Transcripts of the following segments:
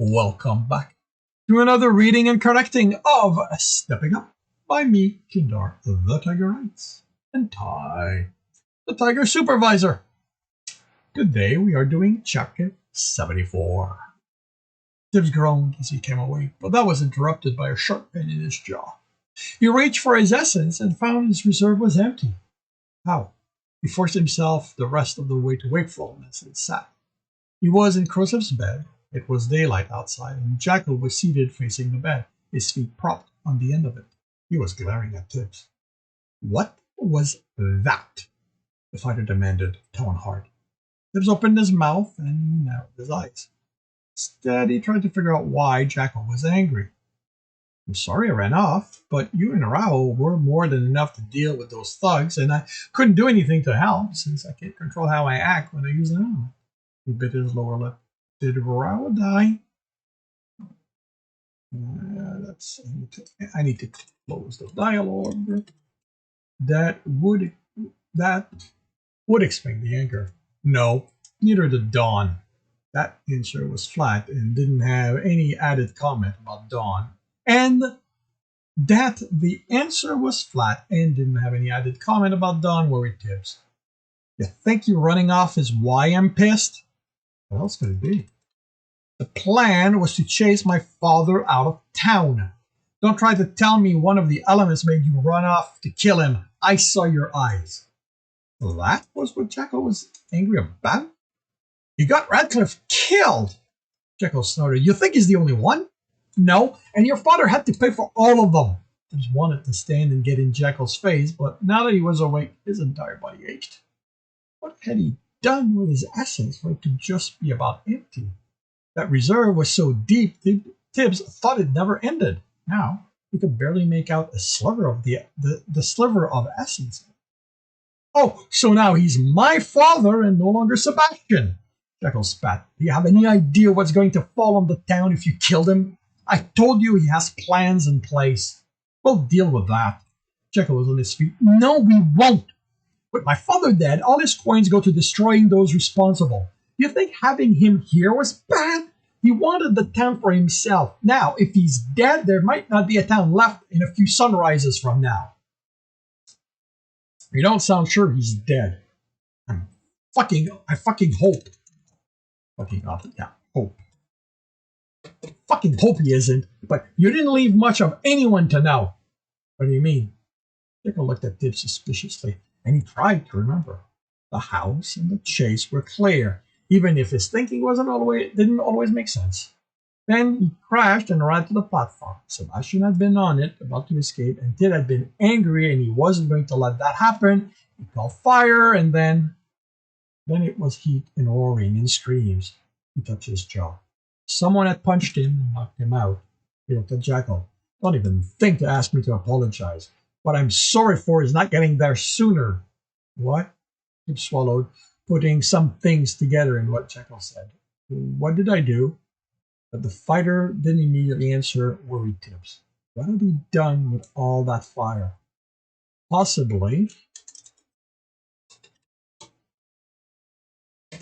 Welcome back to another reading and correcting of Stepping Up by me, Kindar, the Tiger Writes, and Ty, the Tiger Supervisor. Today we are doing chapter 74. Tibs groaned as he came awake, but that was interrupted by a sharp pain in his jaw. He reached for his essence and found his reserve was empty. How? He forced himself the rest of the way to wakefulness and sat. He was in Crosev's bed. It was daylight outside, and Jackal was seated facing the bed, his feet propped on the end of it. He was glaring at Tibs. What was that? The fighter demanded, tone hard. Tibs opened his mouth and narrowed his eyes. Instead, he tried to figure out why Jackal was angry. I'm sorry I ran off, but you and Rao were more than enough to deal with those thugs, and I couldn't do anything to help, since I can't control how I act when I use an arm. He bit his lower lip. Did Rao die? I need to close the dialogue. That would explain the anger. No, neither did Dawn. That answer was flat and didn't have any added comment about Dawn. And that the answer was flat and didn't have any added comment about Dawn worried Tibs. You think you running off is why I'm pissed? What else could it be? The plan was to chase my father out of town. Don't try to tell me one of the elements made you run off to kill him. I saw your eyes. Well, that was what Jackal was angry about? You got Radcliffe killed. Jackal snorted. You think he's the only one? No, and your father had to pay for all of them. Tibs wanted to stand and get in Jackal's face, but now that he was awake, his entire body ached. What had he done with his essence for it to just be about empty? That reserve was so deep, Tibs thought it never ended. Now, he could barely make out a sliver of the sliver of essence. Oh, so now he's my father and no longer Sebastian. Jackal spat. Do you have any idea what's going to fall on the town if you killed him? I told you he has plans in place. We'll deal with that. Jackal was on his feet. No, we won't. With my father dead, all his coins go to destroying those responsible. You think having him here was bad? He wanted the town for himself. Now, if he's dead, there might not be a town left in a few sunrises from now. You don't sound sure he's dead. I fucking hope. Hope. Fucking hope he isn't, but you didn't leave much of anyone to know. What do you mean? Jackal looked at Tibs suspiciously, and he tried to remember. The house and the chase were clear, even if his thinking didn't always make sense. Then he crashed and ran to the platform. Sebastian had been on it, about to escape, and Tid had been angry, and he wasn't going to let that happen. He called fire, and then it was heat and roaring and screams. He touched his jaw. Someone had punched him and knocked him out. He looked at Jackal. Don't even think to ask me to apologize. What I'm sorry for is not getting there sooner. What? He swallowed, putting some things together in what Jackal said. What did I do? But the fighter didn't immediately answer, worried Tibs. What had he done with all that fire? Possibly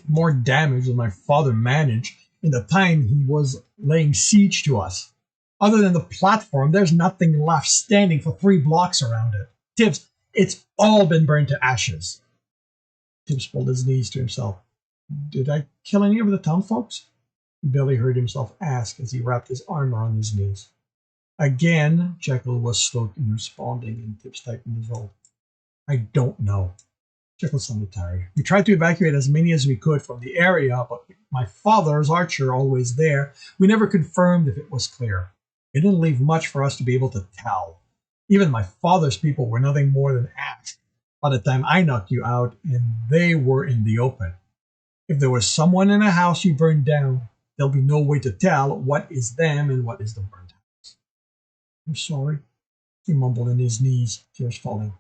more damage than my father managed in the time he was laying siege to us. Other than the platform, there's nothing left standing for 3 blocks around it. Tibs, it's all been burned to ashes. Tibs pulled his knees to himself. Did I kill any of the town folks? He barely heard himself ask as he wrapped his arm around his knees. Again, Jackal was slow in responding, and Tibs tightened his robe. I don't know. Jackal sounded tired. We tried to evacuate as many as we could from the area, but with my father's archer always there, we never confirmed if it was clear. It didn't leave much for us to be able to tell. Even my father's people were nothing more than ants by the time I knocked you out, and they were in the open. If there was someone in a house you burned down, there'll be no way to tell what is them and what is the burned house. I'm sorry, he mumbled in his knees, tears falling.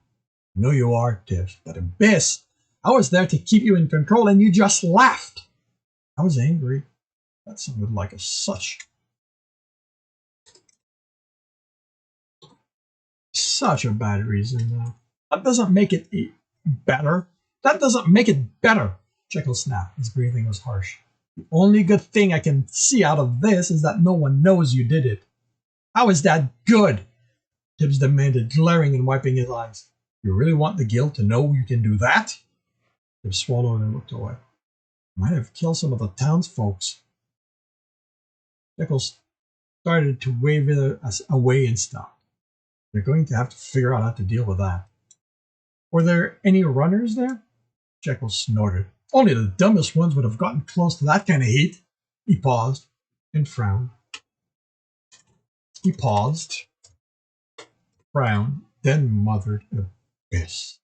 I know you are, Tibs, but Abyss, I was there to keep you in control and you just left. I was angry. That sounded like such a bad reason. That doesn't make it better. That doesn't make it better. Jekyll snapped. His breathing was harsh. Only good thing I can see out of this is that no one knows you did it. How is that good? Tibs demanded, glaring and wiping his eyes. You really want the guild to know you can do that? Tibs swallowed and looked away. Might have killed some of the townsfolks. Jekyll started to wave it away and stopped. You're going to have to figure out how to deal with that. Were there any runners there? Jekyll snorted. Only the dumbest ones would have gotten close to that kind of heat. He paused and frowned. He paused, frowned, then muttered abyss.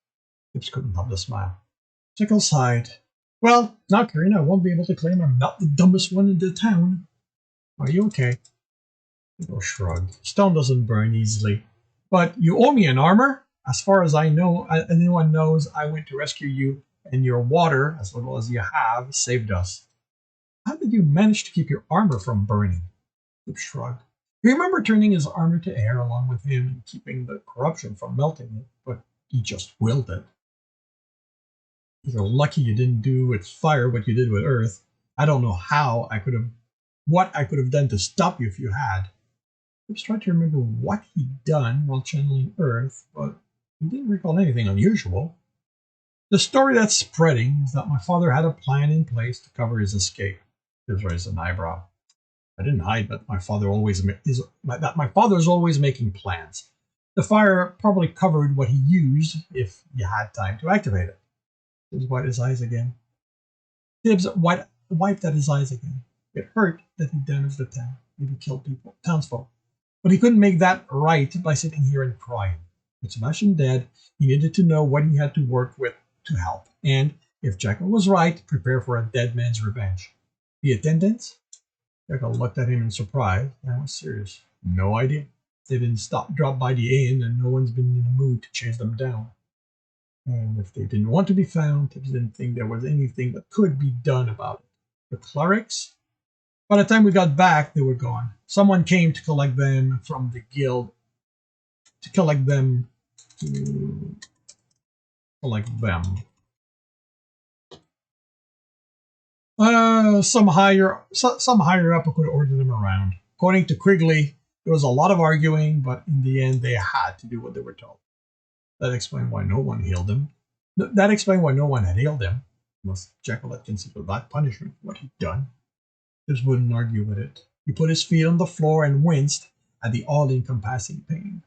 Tibs couldn't help but smile. Jekyll sighed. Well, now, Karina, I won't be able to claim I'm not the dumbest one in the town. Are you okay? Jekyll shrugged. Stone doesn't burn easily. But you owe me an armor. As far as I know, anyone knows I went to rescue you, and your water, as little as you have, saved us. How did you manage to keep your armor from burning? Tibs shrugged. You remember turning his armor to air along with him and keeping the corruption from melting it, but he just willed it. You're lucky you didn't do with fire what you did with earth. I don't know what I could have done to stop you if you had. Tibs tried to remember what he'd done while channeling earth, but he didn't recall anything unusual. The story that's spreading is that my father had a plan in place to cover his escape. Tibs raised an eyebrow. I didn't hide that my father's always making plans. The fire probably covered what he used if you had time to activate it. Tibs wiped his eyes again. Tibs wiped at his eyes again. It hurt that he damaged the town, maybe killed people, townsfolk. But he couldn't make that right by sitting here and crying. With Sebastian dead, he needed to know what he had to work with to help, and, if Jekyll was right, prepare for a dead man's revenge. The attendants? Jekyll looked at him in surprise, and was serious. No idea. They didn't drop by the inn, and no one's been in the mood to chase them down. And if they didn't want to be found, Tibs didn't think there was anything that could be done about it. The clerics? By the time we got back, they were gone. Someone came to collect them from the guild. To collect them. Some higher up could order them around. According to Quigley, there was a lot of arguing, but in the end, they had to do what they were told. That explained why no one healed him. That explained why no one had healed him, unless Jekyll had considered that punishment for what he'd done. Tibs wouldn't argue with it. He put his feet on the floor and winced at the all-encompassing pain.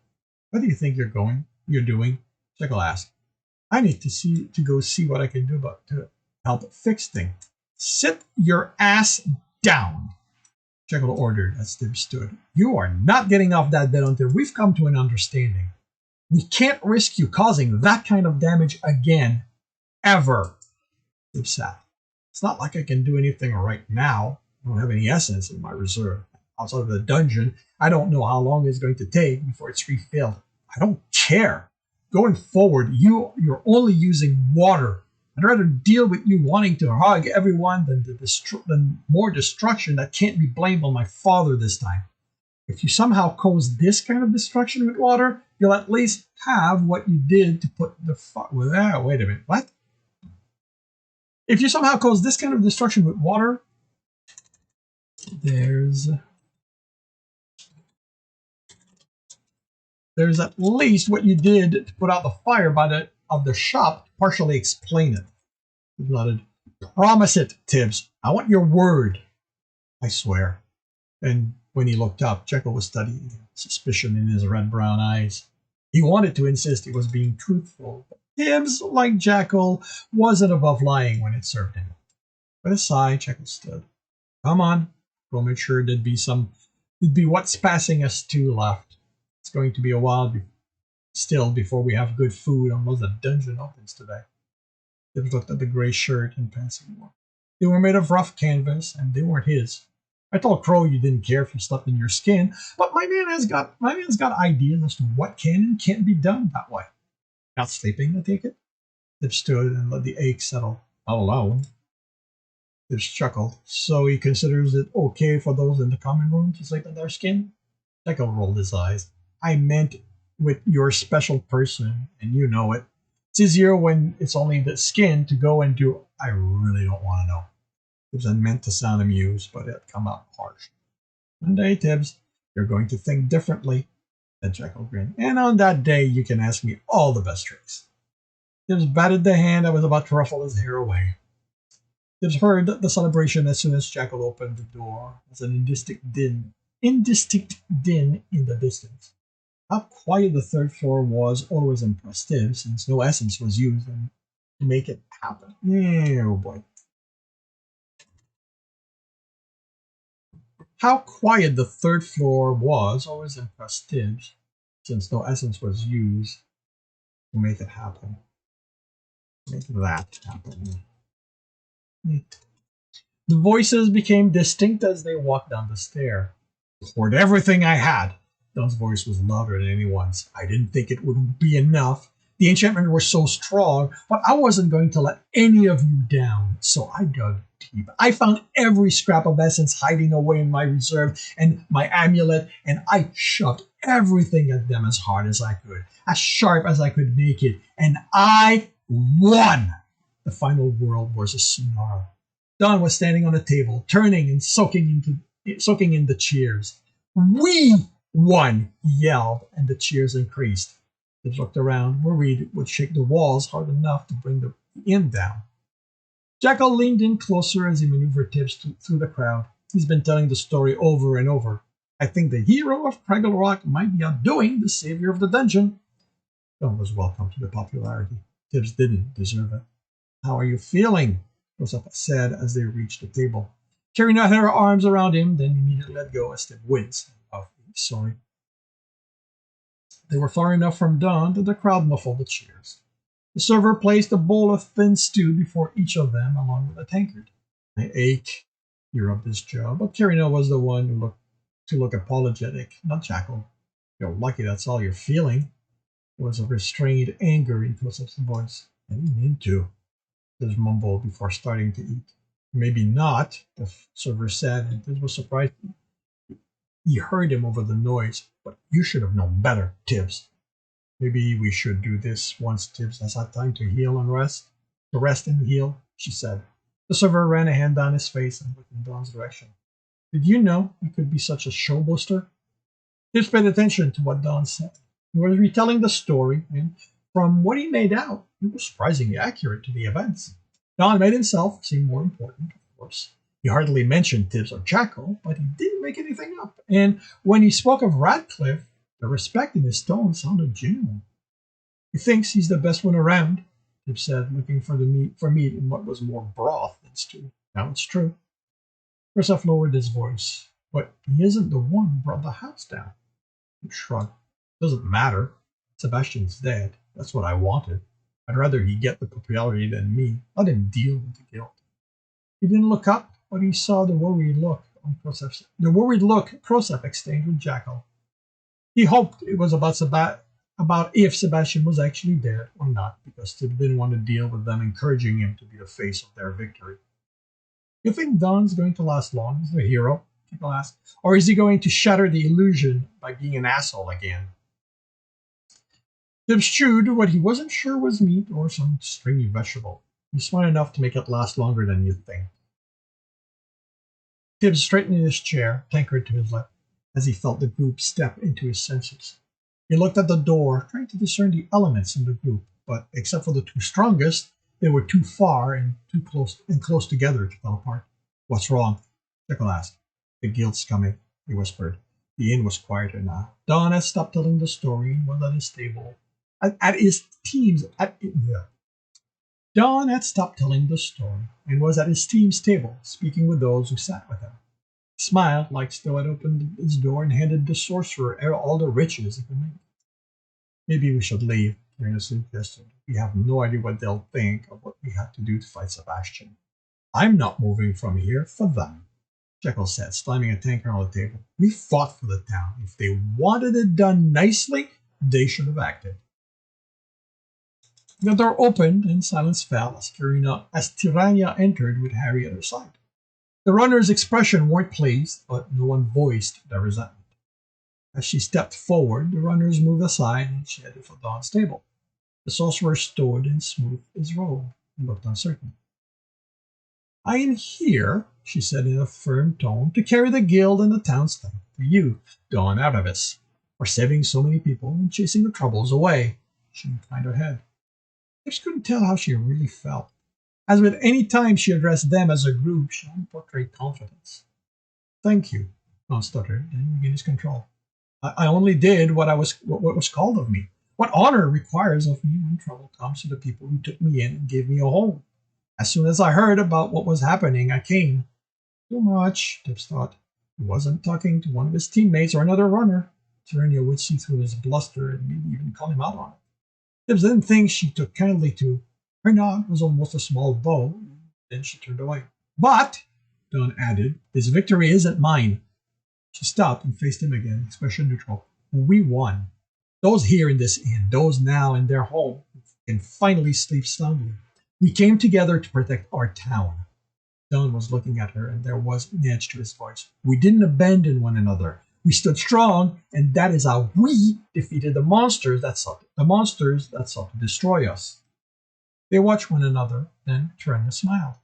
What do you think you're doing? Jekyll asked. I need to go see what I can do to help fix things. Sit your ass down, Jekyll ordered as Tibs stood. You are not getting off that bed until we've come to an understanding. We can't risk you causing that kind of damage again, ever. Tibs sat. It's not like I can do anything right now. I don't have any essence in my reserve. Outside of the dungeon, I don't know how long it's going to take before it's refilled. I don't care. Going forward, you're only using water. I'd rather deal with you wanting to hug everyone than more destruction that can't be blamed on my father this time. If you somehow cause this kind of destruction with water, you'll at least have what you did to put the wait a minute, what? If you somehow cause this kind of destruction with water, there's at least what you did to put out the fire of the shop to partially explain it. He nodded. Promise it, Tibs. I want your word. I swear. And when he looked up, Jekyll was studying suspicion in his red-brown eyes. He wanted to insist he was being truthful, but Tibs, like Jekyll, wasn't above lying when it served him. With a sigh, Jekyll stood. Come on. We'll make sure there'd be what's passing us two left. It's going to be a while still before we have good food unless the dungeon opens today. Tibs looked at the gray shirt and pants he wore. They were made of rough canvas, and they weren't his. I told Crow you didn't care if you slept in your skin, but my man's got ideas as to what can and can't be done that way. Not sleeping, I take it? Tibs stood and let the ache settle. Not alone. Tibs chuckled. So he considers it okay for those in the common room to sleep in their skin? Jekyll rolled his eyes. I meant with your special person, and you know it. It's easier when it's only the skin to go and do. I really don't want to know. Tibbs had meant to sound amused, but it had come out harsh. One day, Tibbs, you're going to think differently, said Jekyll grinned. And on that day, you can ask me all the best tricks. Tibbs batted the hand that was about to ruffle his hair away. Tibbs heard the celebration as soon as Jekyll opened the door. As an indistinct din in the distance. How quiet the third floor was always impressed Tibbs, since no essence was used to make it happen. Oh boy. How quiet the third floor was always impressed Tibbs, since no essence was used to make it happen. Make that happen. The voices became distinct as they walked down the stair. Poured everything I had. Don's voice was louder than anyone's. I didn't think it would be enough. The enchantment was so strong, but I wasn't going to let any of you down, so I dug deep. I found every scrap of essence hiding away in my reserve and my amulet, and I shoved everything at them as hard as I could, as sharp as I could make it, and I won! The final word was a snarl. Don was standing on the table, turning and soaking in the cheers. We won! He yelled, and the cheers increased. Tibbs looked around, worried it would shake the walls hard enough to bring the inn down. Jekyll leaned in closer as he maneuvered Tibbs through the crowd. He's been telling the story over and over. I think the hero of Craggle Rock might be outdoing the savior of the dungeon. Don was welcome to the popularity. Tibbs didn't deserve it. How are you feeling? Joseph said as they reached the table. Carrying out her arms around him, then immediately let go as Tibbs winced. Oh, sorry. They were far enough from Don that the crowd muffled the cheers. The server placed a bowl of thin stew before each of them, along with a tankard. I ache, he rubbed his jaw, but Carino was the one who looked apologetic, not Jackal. You're lucky that's all you're feeling. There was a restrained anger in Joseph's voice. I didn't mean to, Tibbs mumbled before starting to eat. Maybe not, the server said, and Tibbs was surprised. He heard him over the noise. But you should have known better, Tibbs. Maybe we should do this once Tibbs has had time to heal and rest. To rest and heal, she said. The server ran a hand down his face and looked in Don's direction. Did you know you could be such a showboaster? Tibbs paid attention to what Don said. He was retelling the story, and from what he made out, he was surprisingly accurate to the events. Don made himself seem more important, of course. He hardly mentioned Tibbs or Jackal, but he didn't make anything up. And when he spoke of Radcliffe, the respect in his tone sounded genuine. He thinks he's the best one around, Tibbs said, looking for meat in what was more broth than stew. Now it's true. Kristoff lowered his voice. But he isn't the one who brought the house down. He shrugged. Doesn't matter. Sebastian's dead. That's what I wanted. I'd rather he get the popularity than me. Let him deal with the guilt. He didn't look up, but he saw the worried look Krosef exchanged with Jackal. He hoped it was about if Sebastian was actually dead or not, because Tibbs didn't want to deal with them encouraging him to be the face of their victory. You think Don's going to last long as the hero? People asked. Or is he going to shatter the illusion by being an asshole again? Tibbs chewed what he wasn't sure was meat or some stringy vegetable. He's smart enough to make it last longer than you'd think. Tibbs straightened in his chair, tankard to his left, as he felt the group step into his senses. He looked at the door, trying to discern the elements in the group, but except for the two strongest, they were too far and too close together to fall apart. What's wrong? Jekyll asked. The guild's coming, he whispered. The inn was quieter now. Don had stopped telling the story and was at his table. Don had stopped telling the story and was at his team's table, speaking with those who sat with him. He smiled like Stowe had opened his door and handed the sorcerer all the riches he could make. Maybe we should leave, Kieran suggested. We have no idea what they'll think of what we had to do to fight Sebastian. I'm not moving from here for them, Jekyll said, slamming a tankard on the table. We fought for the town. If they wanted it done nicely, they should have acted. The door opened and silence fell as Tirania entered with Harry at her side. The runner's expression weren't pleased, but no one voiced their resentment. As she stepped forward, the runners moved aside and she headed for Don's table. The sorcerer stood and smoothed his robe and looked uncertain. I am here, she said in a firm tone, to carry the guild and the town's thanks to you, Don Aravis, for saving so many people and chasing the troubles away. She inclined her head. Tibbs couldn't tell how she really felt. As with any time she addressed them as a group, she only portrayed confidence. Thank you, Don stuttered, then regained his control. I only did what was called of me. What honor requires of me when trouble comes to the people who took me in and gave me a home. As soon as I heard about what was happening, I came. Too much, Tibbs thought. He wasn't talking to one of his teammates or another runner. Tyrannia would see through his bluster and maybe even call him out on it. Tibbs didn't think she took kindly to her nod was almost a small bow. Then she turned away. But, Don added, his victory isn't mine. She stopped and faced him again, expression neutral. We won. Those here in this inn, those now in their home, can finally sleep soundly. We came together to protect our town. Don was looking at her, and there was an edge to his voice. We didn't abandon one another. We stood strong, and that is how we defeated the monsters that sought to destroy us. They watched one another, then Tyrannia smiled.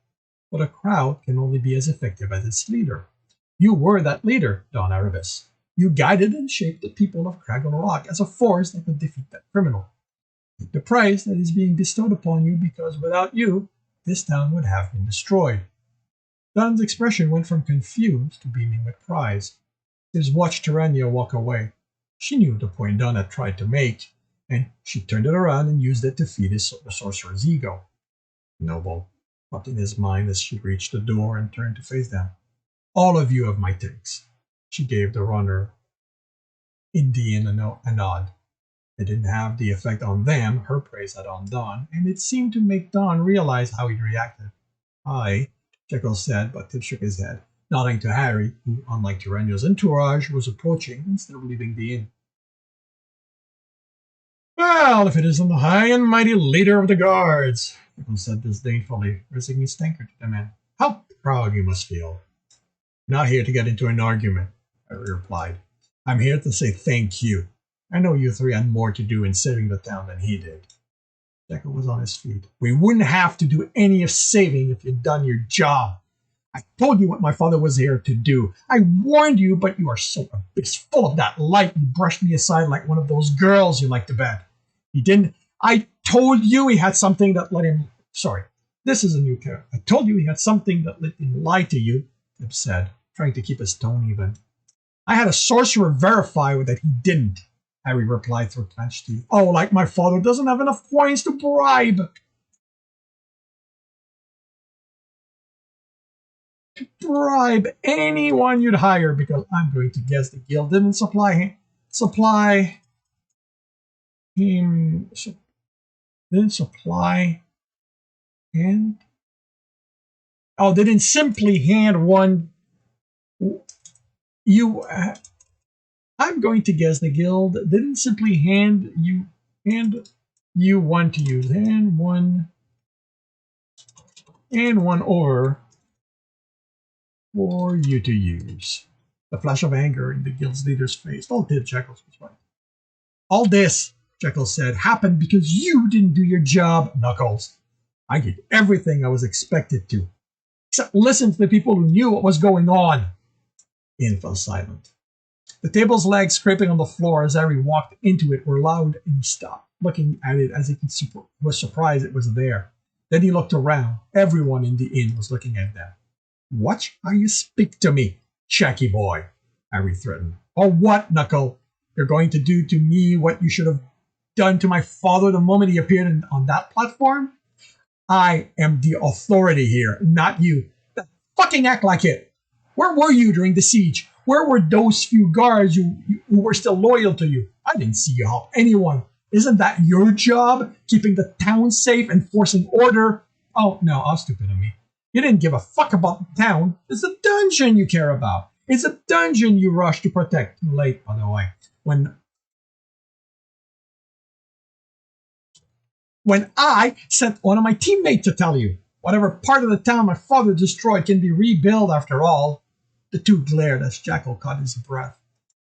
But a crowd can only be as effective as its leader. You were that leader, Don Aravis. You guided and shaped the people of Craggle Rock as a force that could defeat that criminal. Take the price that is being bestowed upon you, because without you, this town would have been destroyed. Don's expression went from confused to beaming with pride. Tibbs watched Tyrannia walk away. She knew the point Don had tried to make, and she turned it around and used it to feed the sorcerer's ego. Noble, thought in his mind as she reached the door and turned to face them. All of you have my thanks. She gave the runner Indian a nod. It didn't have the effect on them her praise had on Don, and it seemed to make Don realize how he'd reacted. Aye, Jekyll said, but Tibbs shook his head, nodding to Harry, who, unlike Tyrannia's entourage, was approaching instead of leaving the inn. Well, if it isn't the high and mighty leader of the guards, Jekyll said disdainfully, raising his tankard to the man. How proud you must feel. Not here to get into an argument, Harry replied. I'm here to say thank you. I know you three had more to do in saving the town than he did. Jekyll was on his feet. We wouldn't have to do any of saving if you'd done your job. I told you what my father was here to do. I warned you, but you are so full of that light you brushed me aside like one of those girls you like to bet. He didn't. I told you he had something that let him. Sorry, this is a new character. I told you he had something that let him lie to you, Tibbs said, trying to keep his tone even. I had a sorcerer verify that he didn't, Harry replied through clenched teeth. Oh, like my father doesn't have enough coins to bribe. To bribe anyone you'd hire, because I'm going to guess the guild didn't supply him. Didn't supply and they didn't simply hand one. I'm going to guess the guild didn't simply hand you one to use. Hand one over for you to use. The flash of anger in the guild's leader's face. All did, Jekyll was right. All this, Jekyll said, happened because you didn't do your job, Knuckles. I did everything I was expected to, except listen to the people who knew what was going on. Ian fell silent. The table's legs scraping on the floor as Harry walked into it were loud, and he stopped, looking at it as if he was surprised it was there. Then he looked around. Everyone in the inn was looking at them. Watch how you speak to me, Shacky boy, Harry threatened. Or what, Knuckle? You're going to do to me what you should have done to my father the moment he appeared on that platform? I am the authority here, not you. Fucking act like it. Where were you during the siege? Where were those few guards who were still loyal to you? I didn't see you help anyone. Isn't that your job? Keeping the town safe, enforcing order? Oh, no, how stupid of me. You didn't give a fuck about the town. It's the dungeon you care about. It's a dungeon you rush to protect. Too late, by the way. When I sent one of my teammates to tell you, whatever part of the town my father destroyed can be rebuilt after all. The two glared as Jekyll caught his breath.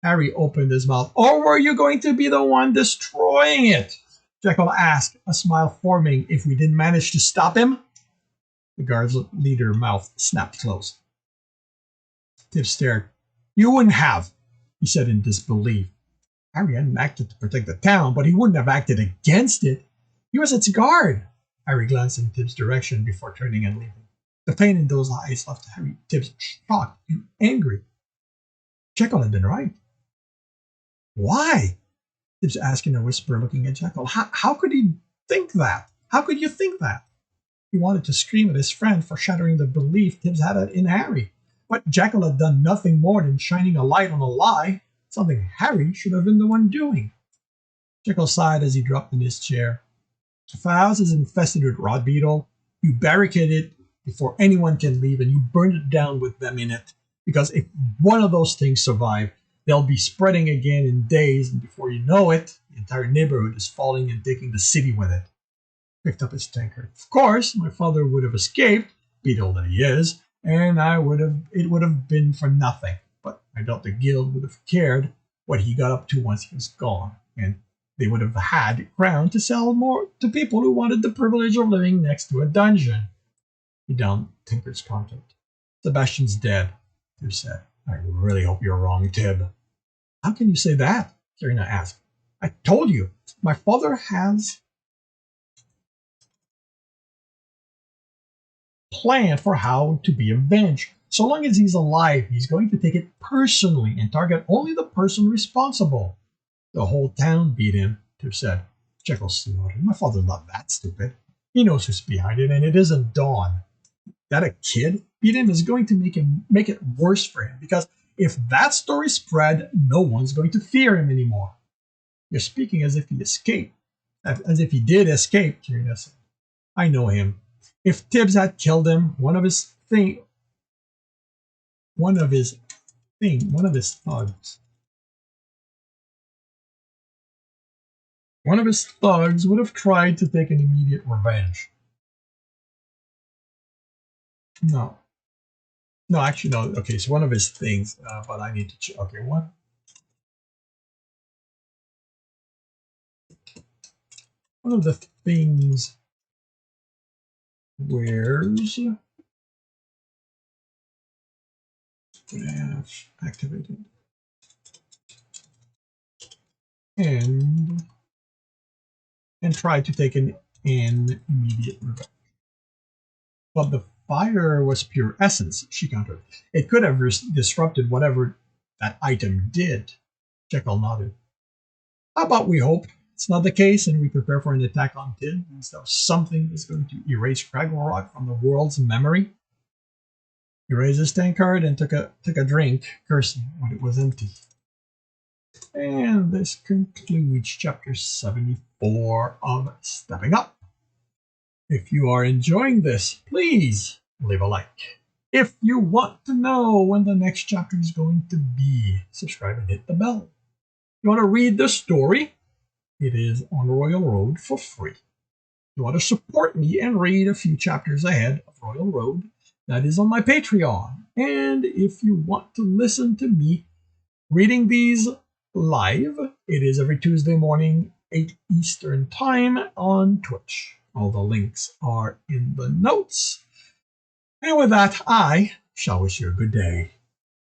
Harry opened his mouth. Or were you going to be the one destroying it? Jekyll asked, a smile forming if we didn't manage to stop him. The guard's leader mouth snapped closed. Tibs stared. You wouldn't have, he said in disbelief. Harry hadn't acted to protect the town, but he wouldn't have acted against it. He was its guard. Harry glanced in Tibs' direction before turning and leaving. The pain in those eyes left Harry Tibs shocked and angry. Jekyll had been right. Why? Tibs asked in a whisper, looking at Jekyll. How could he think that? How could you think that? He wanted to scream at his friend for shattering the belief Tibs had in Harry. But Jekyll had done nothing more than shining a light on a lie, something Harry should have been the one doing. Jekyll sighed as he dropped in his chair. If a house is infested with rot beetle, you barricade it before anyone can leave and you burn it down with them in it. Because if one of those things survive, they'll be spreading again in days, and before you know it, the entire neighborhood is falling and taking the city with it. Picked up his tankard. Of course, my father would have escaped, beetle that he is, and it would have been for nothing. But I doubt the guild would have cared what he got up to once he was gone, and they would have had ground to sell more to people who wanted the privilege of living next to a dungeon. He downed Tinker's content. Sebastian's dead, Tib said. I really hope you're wrong, Tib. How can you say that? Serena asked. I told you, my father has planned for how to be avenged. So long as he's alive, he's going to take it personally and target only the person responsible. The whole town beat him, Tib said. Jekyll snorted. My father's not that stupid. He knows who's behind it, and it isn't Dawn. That a kid beat him is going to make it worse for him, because if that story spread, no one's going to fear him anymore. You're speaking as if he escaped. As if he did escape, Serena said. I know him. If Tibs had killed him, one of his thugs would have tried to take an immediate revenge. No, actually, no. Okay, so one of his things, but I need to check. Okay, what? One of the things wears activated and try to take an immediate revenge. But the fire was pure essence, she countered. It could have disrupted whatever that item did. Jekyll nodded. How about we hope it's not the case and we prepare for an attack on Tib instead of something that's going to erase Ragnarok from the world's memory? He raised his tankard and took a drink, cursing when it was empty. And this concludes chapter 74 of Stepping Up. If you are enjoying this, please leave a like. If you want to know when the next chapter is going to be, subscribe and hit the bell. If you want to read the story, it is on Royal Road for free. If you want to support me and read a few chapters ahead of Royal Road, that is on my Patreon. And if you want to listen to me reading these live, it is every Tuesday morning, 8 Eastern Time on Twitch. All the links are in the notes. And with that, I shall wish you a good day.